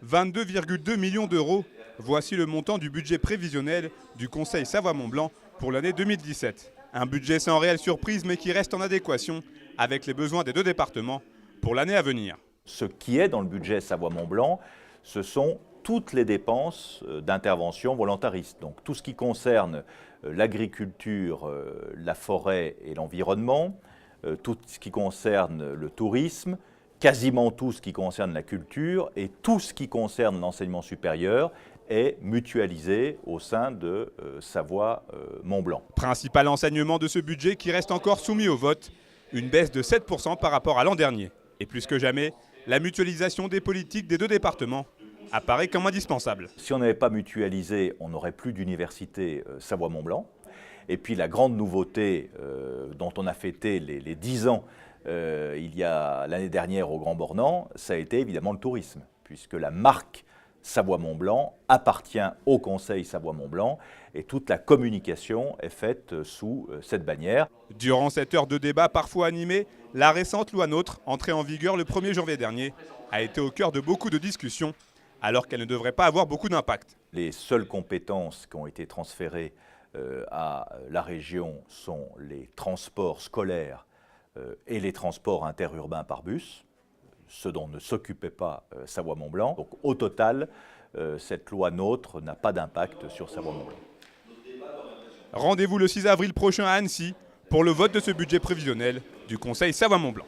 22,2 millions d'euros. Voici le montant du budget prévisionnel du Conseil Savoie-Mont-Blanc pour l'année 2017. Un budget sans réelle surprise mais qui reste en adéquation avec les besoins des deux départements pour l'année à venir. Ce qui est dans le budget Savoie-Mont-Blanc, ce sont toutes les dépenses d'intervention volontariste. Donc tout ce qui concerne l'agriculture, la forêt et l'environnement, tout ce qui concerne le tourisme, quasiment tout ce qui concerne la culture et tout ce qui concerne l'enseignement supérieur est mutualisé au sein de Savoie-Mont-Blanc. Principal enseignement de ce budget qui reste encore soumis au vote, une baisse de 7% par rapport à l'an dernier. Et plus que jamais, la mutualisation des politiques des deux départements apparaît comme indispensable. Si on n'avait pas mutualisé, on n'aurait plus d'université Savoie-Mont-Blanc. Et puis la grande nouveauté dont on a fêté les 10 ans il y a l'année dernière au Grand Bornand, ça a été évidemment le tourisme, puisque la marque Savoie-Mont-Blanc appartient au Conseil Savoie-Mont-Blanc et toute la communication est faite sous cette bannière. Durant cette heure de débat parfois animée, la récente loi NOTRe, entrée en vigueur le 1er janvier dernier, a été au cœur de beaucoup de discussions, alors qu'elle ne devrait pas avoir beaucoup d'impact. Les seules compétences qui ont été transférées à la région sont les transports scolaires et les transports interurbains par bus, ce dont ne s'occupait pas Savoie-Mont-Blanc. Donc au total, cette loi NOTRe n'a pas d'impact sur Savoie-Mont-Blanc. Rendez-vous le 6 avril prochain à Annecy pour le vote de ce budget prévisionnel du Conseil Savoie-Mont-Blanc.